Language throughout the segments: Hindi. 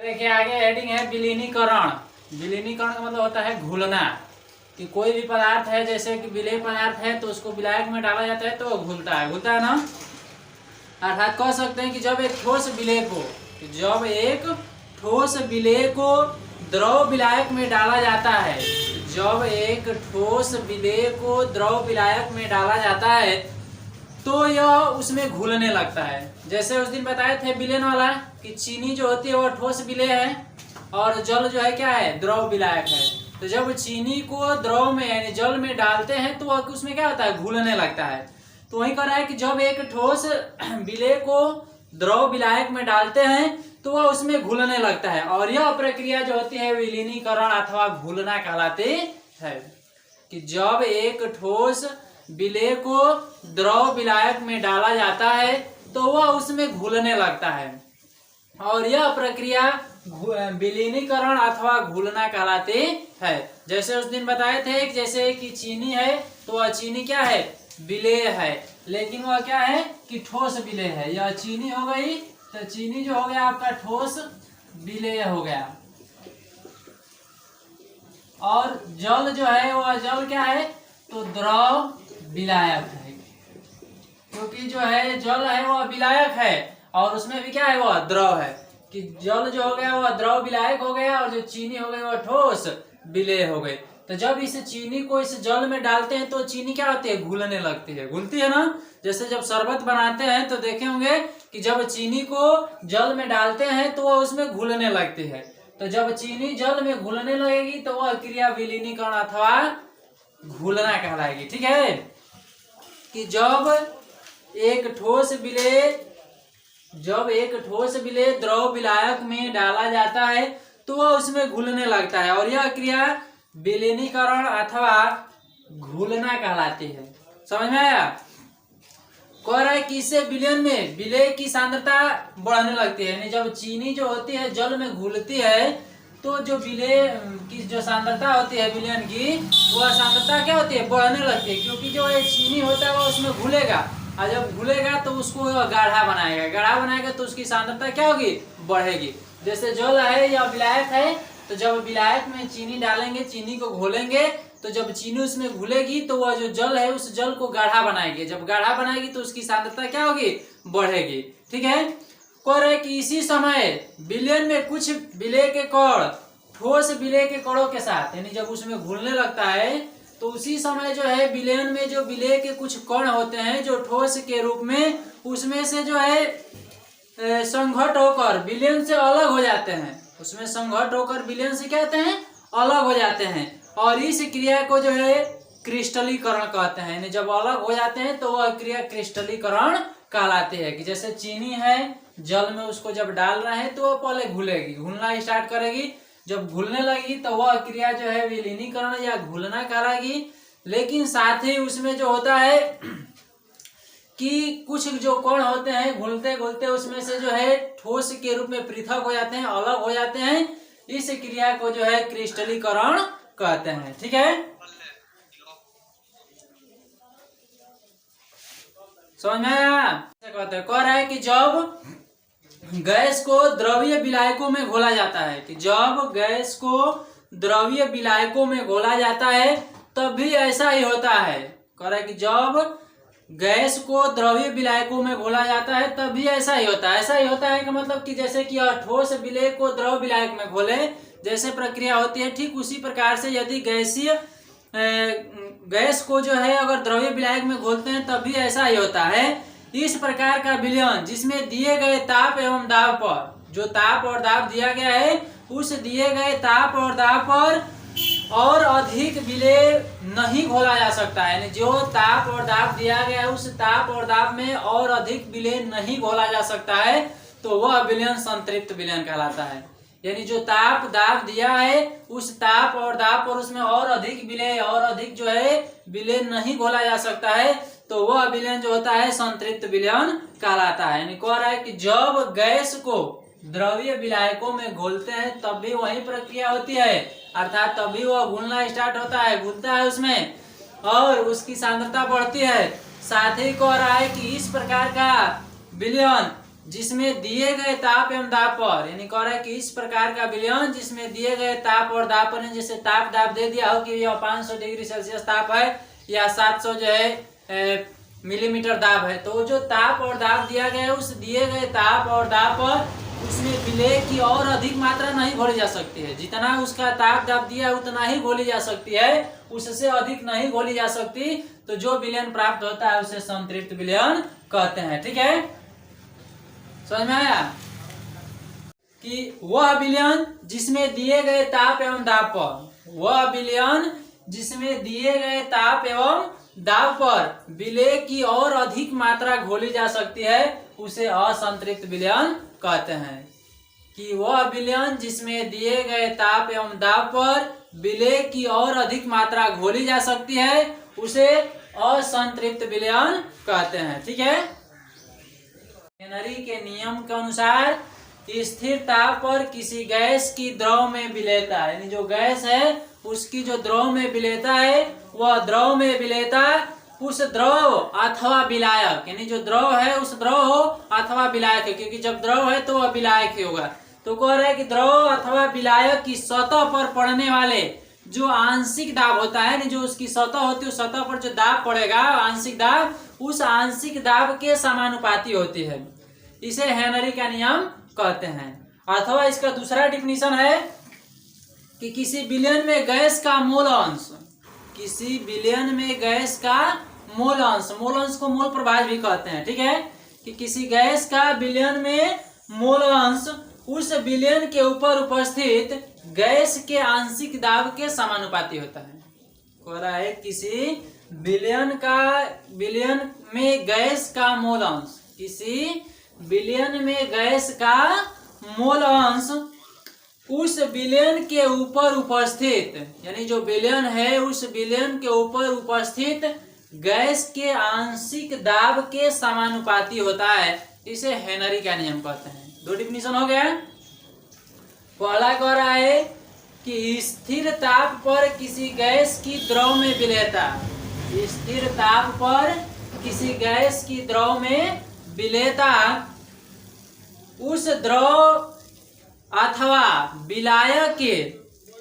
देखिए आगे हेडिंग है विलीनीकरण। विलीनीकरण का मतलब होता है घुलना, कि कोई भी पदार्थ है जैसे कि विलेय पदार्थ है तो उसको विलायक में डाला जाता है तो घुलता है ना। अर्थात कह सकते हैं कि जब एक ठोस विलेय को द्रव विलायक में डाला जाता है, जब एक ठोस विलेय को द्रव विलायक में डाला जाता है तो यह उसमें घुलने लगता है। जैसे उस दिन बताए थे विलेन वाला कि चीनी जो होती है वह ठोस विलेय है और जल जो है क्या है, द्रव विलायक है। तो जब चीनी को द्रव में यानी जल में डालते हैं तो वह उसमें क्या होता है, घुलने लगता है। तो वही कह रहा है कि जब एक ठोस विलेय को द्रव विलायक में डालते हैं तो वह उसमें घुलने लगता है, और यह प्रक्रिया जो होती है विलीनीकरण अथवा घुलना कहलाती है। कि जब एक ठोस विलेय को द्रव विलायक में डाला जाता है तो वह उसमें घुलने लगता है, और यह प्रक्रिया विलीनीकरण अथवा घुलना कहलाती है। जैसे उस दिन बताए थे कि जैसे कि चीनी है तो वह चीनी क्या है, विलेय है, लेकिन वह क्या है कि ठोस विलेय है। यह चीनी हो गई तो चीनी जो हो गया आपका ठोस विलेय हो गया, और जल जो है वह जल क्या है तो द्रव विलायक है, क्योंकि जो है जल है वह विलायक है और उसमें भी क्या है वह द्रव है। कि जल जो हो गया वह द्रव विलायक हो गया और जो चीनी हो गई वह ठोस विलेय हो गई। तो जब इस चीनी को इस जल में डालते हैं तो चीनी क्या होती है, घुलने लगती है, घुलती है ना। जैसे जब शरबत बनाते हैं तो देखे होंगे कि जब चीनी को जल में डालते हैं तो वह उसमें घुलने लगती है। तो जब चीनी जल में घुलने लगेगी तो वह क्रिया विलीनीकरण अथवा घुलना कहलाएगी। ठीक है, कि जब एक ठोस विलेय द्रव विलायक में डाला जाता है तो वह उसमें घुलने लगता है, और यह क्रिया विलीनीकरण अथवा घुलना कहलाती है। समझ में आया? कह रहा है कि इससे विलयन में विलेय की सांद्रता बढ़ने लगती है, यानी जब चीनी जो होती है जल में घुलती है तो जो विलेय की जो सांद्रता होती है विलयन की, वह सांद्रता क्या होती है, बढ़ने लगती है, क्योंकि जो ये चीनी होता है वह उसमें घुलेगा, और जब घुलेगा तो उसको गाढ़ा बनाएगा तो उसकी सांद्रता क्या होगी, बढ़ेगी। जैसे जल है या विलायक है, तो जब विलायक में चीनी डालेंगे, चीनी को घोलेंगे, तो जब चीनी उसमें घुलेगी तो वह जो जल है उस जल को गाढ़ा बनाएगी, जब गाढ़ा बनाएगी तो उसकी सांद्रता क्या होगी, बढ़ेगी। ठीक है, कह रहे कि इसी समय विलयन में कुछ विलेय के कण ठोस विलेय के कणों के साथ, यानी जब उसमें घुलने लगता है तो उसी समय जो है विलयन में जो विलेय के कुछ कण होते हैं जो ठोस के रूप में, उसमें से जो है संघट होकर विलयन से अलग हो जाते हैं, उसमें संघट होकर विलयन से क्या कहते हैं, अलग हो जाते हैं, और इस क्रिया को जो है क्रिस्टलीकरण कहते हैं। यानी जब अलग हो जाते हैं तो वह क्रिया क्रिस्टलीकरण कहलाती है। कि जैसे चीनी है जल में उसको जब डाल रहे हैं तो वह पहले घुलेगी, घुलना स्टार्ट करेगी, जब घुलने लगी तो वह क्रिया जो है विलीनीकरण या घुलना कहलाएगी। लेकिन साथ ही उसमें जो होता है कि कुछ जो कण होते हैं घुलते घुलते उसमें से जो है ठोस के रूप में पृथक हो जाते हैं, अलग हो जाते हैं, इस क्रिया को जो है क्रिस्टलीकरण कहते हैं। ठीक है, समझ में आया? कह रहा है कि जब गैस को द्रवीय विलायकों में घोला जाता है, कि जब गैस को द्रवीय विलायकों में घोला जाता है तब भी ऐसा ही होता है। कह रहा है कि जब गैस को द्रवीय विलायकों में घोला जाता है तब भी ऐसा ही होता है। ऐसा ही होता है कि मतलब कि जैसे कि ठोस विलेय को द्रव विलायक में घोले जैसे प्रक्रिया होती है, ठीक उसी प्रकार से यदि गैस को जो है अगर द्रवीय विलायक में घोलते हैं तब भी ऐसा ही होता है। इस प्रकार का विलयन जिसमें दिए गए ताप एवं दाब पर, जो ताप और दाब दिया गया है उस दिए गए ताप और दाब पर और अधिक विलेय नहीं घोला जा सकता है। यानी जो ताप और दाब दिया गया है उस ताप और दाब में और अधिक विलेय नहीं घोला जा सकता है, तो वह विलयन संतृप्त विलयन कहलाता है। यानी जो ताप दाब दिया है उस ताप और दाब पर उसमें और अधिक विलेय और अधिक जो है विलेय नहीं घोला जा सकता है, तो वह विलयन जो होता है संतृप्त विलयन कहलाता है। यानी कह रहा है कि जब गैस को द्रवीय विलायकों में घोलते हैं तब भी वही प्रक्रिया होती है, अर्थात तभी वह घुलना स्टार्ट होता है, घुलता है उसमें और उसकी सांद्रता बढ़ती है। साथ ही कह रहा है कि इस प्रकार का विलयन जिसमें दिए गए ताप एवं दाब पर, यानी कह रहा है कि इस प्रकार का विलयन जिसमें दिए गए ताप और दाब पर, जैसे ताप दाब दे दिया हो कि यह 500 डिग्री सेल्सियस ताप है या 700 जो है मिलीमीटर दाब है, तो जो ताप और दाब दिया गया है उस दिए गए ताप और दाब पर उसमें विलेय की और अधिक मात्रा नहीं घोली जा सकती है। जितना उसका ताप दाब दिया है उतना ही घोली जा सकती है, उससे अधिक नहीं घोली जा सकती। तो जो विलयन प्राप्त होता है उसे संतृप्त विलयन कहते हैं। ठीक है, समझ में आया कि वह विलयन जिसमें दिए गए ताप एवं दाब पर, वह विलयन जिसमें दिए गए ताप एवं दाब पर विलेय की और अधिक मात्रा घोली जा सकती है उसे असंतृप्त विलयन कहते हैं। कि वह विलयन जिसमें दिए गए ताप एवं दाब पर विलेय की और अधिक मात्रा घोली जा सकती है उसे असंतृप्त विलयन कहते हैं। ठीक है, हेनरी के नियम के अनुसार स्थिर ताप पर किसी गैस की द्रव में विलेयता, यानी जो गैस है उसकी जो द्रव में विलेयता है वह द्रव में विलेयता उस द्रव अथवा विलायक, यानी जो द्रव है उस द्रव हो अथवा विलायक है, क्योंकि जब द्रव है तो वह विलायक ही होगा। तो कह रहा है कि द्रव अथवा विलायक की सतह पर पड़ने वाले जो आंशिक दाब होता है, जो उसकी सतह होती है उस सतह पर जो दाब पड़ेगा आंशिक दाब, उस आंशिक दाब के समानुपाती होती है। इसे हेनरी का नियम कहते हैं। अथवा इसका दूसरा डिफिनीशन है कि किसी विलयन में गैस का मोल अंश, किसी विलयन में गैस का मोल अंश, मोल अंश को मोल प्रभाव भी कहते हैं। ठीक है, कि किसी गैस का विलयन में मोल अंश उस विलयन के ऊपर उपस्थित गैस के आंशिक दाब के समानुपाती होता है। कह रहा है किसी विलयन में गैस का मोल अंश, किसी विलयन में गैस का मोल अंश उस विलयन के ऊपर उपस्थित, यानी जो विलयन है उस विलयन के ऊपर उपस्थित गैस के आंशिक दाब के समानुपाती होता है। इसे हेनरी का नियम कहते हैं। दो डिफिनीशन हो गया। पहला कह रहा है कि स्थिर ताप पर किसी गैस की द्रव में विलेयता, स्थिर ताप पर किसी गैस की द्रव में विलेयता उस द्रव अथवा विलायक के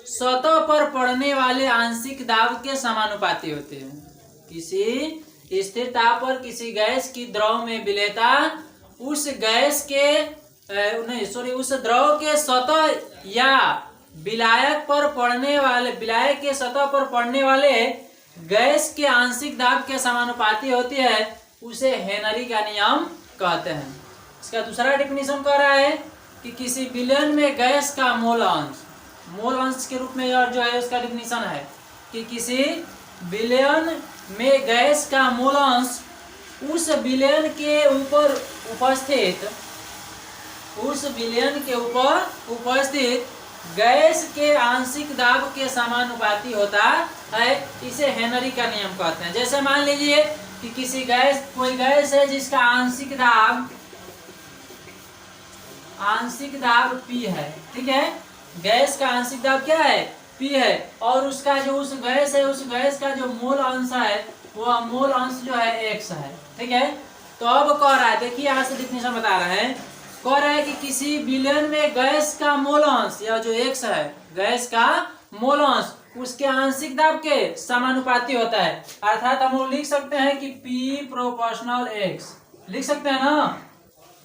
सतह पर पड़ने वाले आंशिक दाब के समानुपाती होते हैं। किसी स्थिर ताप पर किसी गैस की द्रव में विलेयता उस गैस के उस द्रव के सतह या विलायक पर पड़ने वाले, विलायक के सतह पर पड़ने वाले गैस के आंशिक दाब के समानुपाती होती है, उसे हेनरी का नियम कहते हैं। इसका दूसरा डिफिनीशन कह रहा है कि किसी विलयन में गैस का मोल अंश, मोल अंश के रूप में और जो है उसका डिफिनीशन है कि किसी विलयन में गैस का मोल अंश उस विलयन के ऊपर उपस्थित, उस विलयन के ऊपर उपस्थित गैस के आंशिक दाब के समानुपाती होता है। इसे हेनरी का नियम कहते हैं। जैसे मान लीजिए कि किसी गैस, कोई गैस है जिसका आंशिक दाब P है। ठीक है, गैस का आंशिक दाब क्या है? P है, और उसका जो उस गैस है उस गैस का जो मोल अंश है वह मोल अंश जो है X है। ठीक है, तो अब कह रहा है, देखिए यहाँ से डिफिनीशन बता रहे हैं, कह रहा है कि किसी विलयन में गैस का मोल अंश या जो X है, गैस का मोल अंश उसके आंशिक दाब के समानुपाती होता है। अर्थात हम लोग लिख सकते हैं कि P प्रोपोर्शनल X, लिख सकते हैं ना,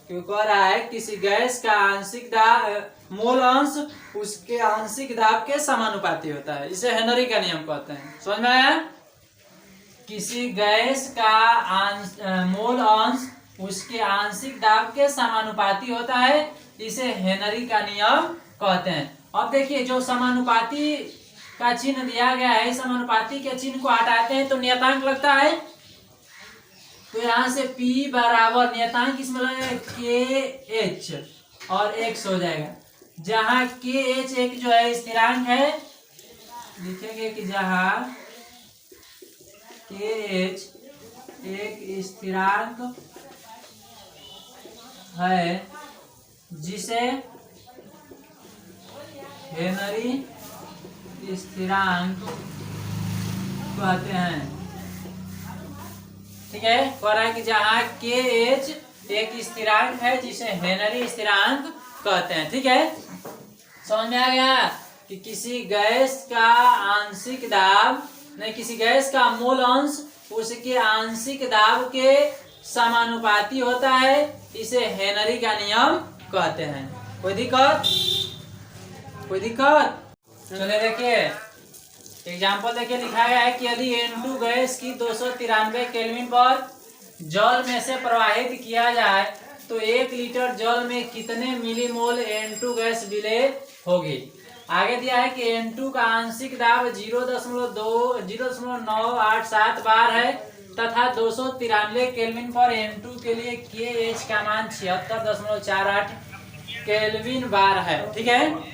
क्यों कह रहा है किसी गैस का आंशिक दाब मोल अंश उसके आंशिक दाब के समानुपाती होता है। इसे हेनरी का नियम कहते हैं। समझ में आया? किसी गैस का मोल अंश उसके आंशिक दाब के समानुपाती होता है, इसे हेनरी का नियम कहते हैं। अब देखिए, जो समानुपाती का चिन्ह दिया गया है, समानुपाती के चिन्ह को हटाते हैं तो नियतांक लगता है। तो यहाँ से P बराबर नियतांक इसमें लगेगा KH और X हो जाएगा। जहाँ KH एक जो है स्थिरांक है, लिखेंगे कि जहाँ KH एक स्थिरांक है जिसे हेनरी स्थिरांक कहते हैं। ठीक है, कह रहा है कि जहाँ KH एक स्थिरांक है जिसे हेनरी स्थिरांक कहते हैं। ठीक है, समझ में आ गया कि किसी गैस का आंशिक दाब नहीं, किसी गैस का मोल अंश उसके आंशिक दाब के समानुपाती होता है, इसे हेनरी का नियम कहते हैं। कोई दिक्कत? कोई दिक्कत? चलिए देखिए एग्जाम्पल देखिए, लिखा गया है कि यदि N2 गैस की 293 केल्विन पर जल में से प्रवाहित किया जाए तो 1 लीटर जल में कितने मिलीमोल N2 गैस विलय होगी। आगे दिया है कि N2 का आंशिक दाब 0.987 बार है तथा 293 केल्विन पर N2 के लिए KH का मान 76.48 केल्विन बार है। ठीक है,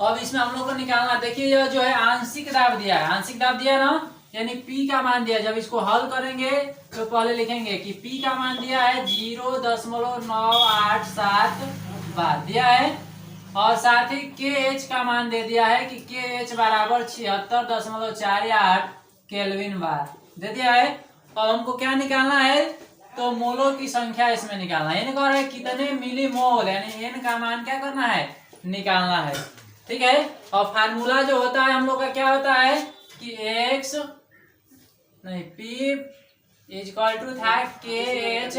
अब इसमें हम लोग को निकालना, देखिए यह जो है आंशिक दाब दिया है, आंशिक दाब दिया ना, यानी P का मान दिया। जब इसको हल करेंगे तो पहले लिखेंगे कि P का मान दिया है 0.987 बार दिया है, और साथ ही KH का मान दे दिया है कि KH बराबर 76.48 केल्विन बार दे दिया है। और हमको क्या निकालना है, तो मोलों की संख्या इसमें निकालना है। N कह रहा है कितने मिली मोल, यानी N का मान क्या करना है, निकालना है। ठीक है, और फार्मूला जो होता है हम लोग का क्या होता है कि X नहीं P इज इक्वल टू था KH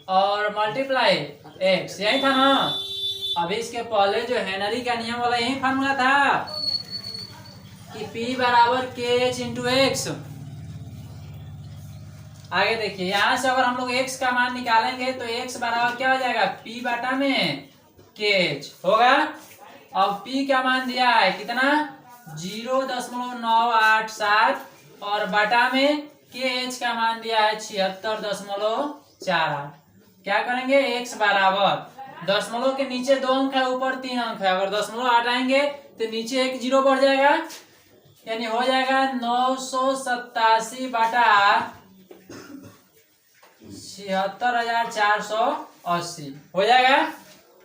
और मल्टीप्लाई X, यही था ना। अभी इसके पहले जो हेनरी का नियम वाला यही फार्मूला था कि P बराबर KH इंटू X। आगे देखिए, यहां से अगर हम लोग X का मान निकालेंगे तो X बराबर क्या हो जाएगा, P बटा में KH होगा। अब P का मान दिया है कितना 0.987 और बटा में KH का मान दिया है 76.48। क्या करेंगे, X बराबर दशमलव के नीचे 2 अंक है, ऊपर 3 अंक है, अगर दशमलव हटाएंगे तो नीचे एक 0 बढ़ जाएगा, यानी हो जाएगा 987 बटा 76,480 हो जाएगा।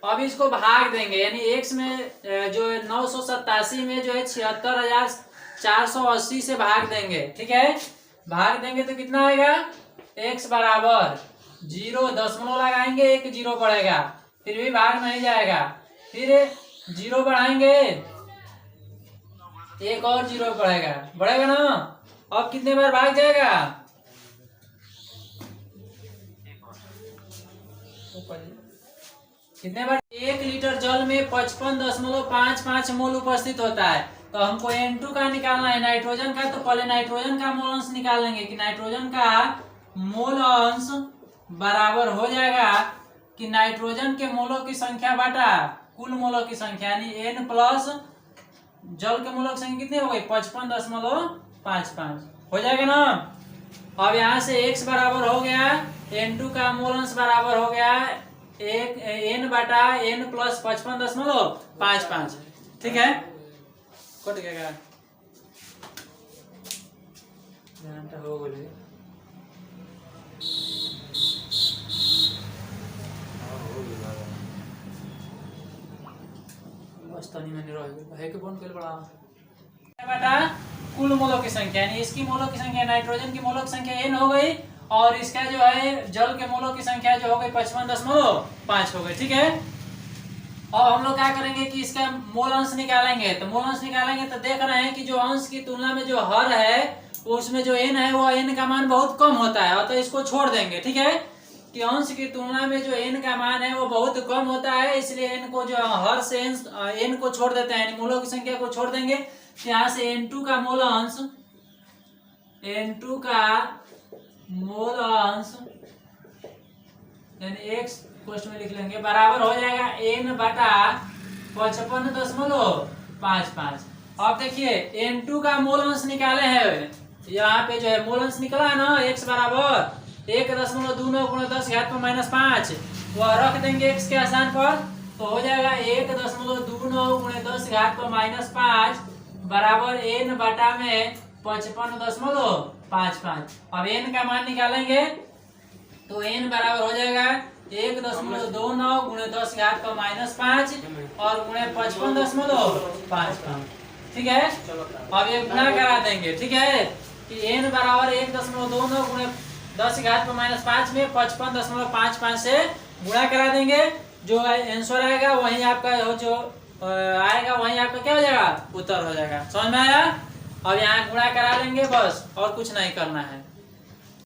अब इसको भाग देंगे, यानी X में जो 987 में जो है 76,480 से भाग देंगे। ठीक है, भाग देंगे तो कितना आएगा, X बराबर 0, दशमलव लगाएंगे एक 0 पड़ेगा, फिर भी भाग नहीं जाएगा, फिर 0 बढ़ाएंगे एक और 0 पड़ेगा, बढ़ेगा ना। अब कितने बार भाग जाएगा, कितने बार, 1 लीटर जल में 55.55 मोल उपस्थित होता है। तो हमको N2 का निकालना है, नाइट्रोजन का, तो पहले नाइट्रोजन का मोल अंश निकाल लेंगे कि नाइट्रोजन का मोल अंश बराबर हो जाएगा कि नाइट्रोजन के मोलों की संख्या बटा कुल मोलों की संख्या, यानी N प्लस जल के मोलों की संख्या कितनी हो गई 55.55 हो जाएगा ना। अब यहाँ से X बराबर हो गया, N2 का मोल अंश बराबर हो गया एक N बटा N प्लस 55.55। ठीक है, कट गया हो गए। बटा कुल मोलों की संख्या, यानी इसकी मोलों की संख्या, नाइट्रोजन की मोलों की संख्या N हो गई, और इसका जो है जल के मोलों की संख्या जो हो गई 55.5 हो गई। ठीक है, अब हम लोग क्या करेंगे कि इसका मोल अंश निकालेंगे। तो मोल अंश निकालेंगे तो देख रहे हैं कि जो अंश की तुलना में जो हर है उसमें जो N है वो N का मान बहुत कम होता है, तो इसको छोड़ देंगे। ठीक है, कि अंश की तुलना में जो N का मान है वो बहुत कम होता है, इसलिए N को जो हर से N को छोड़ देते हैं, मोलों की संख्या को छोड़ देंगे। तो यहाँ से N2 का मोल अंश, N2 का मोल अंश यानी X पोस्ट में लिख लेंगे बराबर हो जाएगा N बटा 55.55। अब देखिए N2 का मोल अंश निकाले हैं, यहाँ पे जो है मोल अंश निकला है ना, X बराबर 1.29 × 10⁻⁵ वह रख देंगे X के स्थान पर, तो हो जाएगा 1.29 × 10⁻⁵ बराबर N बटा में 55.55। अब N का मान निकालेंगे तो N बराबर हो जाएगा 1.29 × 10⁻⁵ और गुणे 55.55। ठीक है, अब ये गुणा करा देंगे। ठीक है, कि N बराबर 1.29 × 10⁻5 में 55.55 से गुणा करा देंगे। जो आंसर आएगा वही आपका जो आएगा वही आपका क्या हो जाएगा, उत्तर हो जाएगा। समझ में आया? अब यहाँ गुणा करा लेंगे बस, और कुछ नहीं करना है।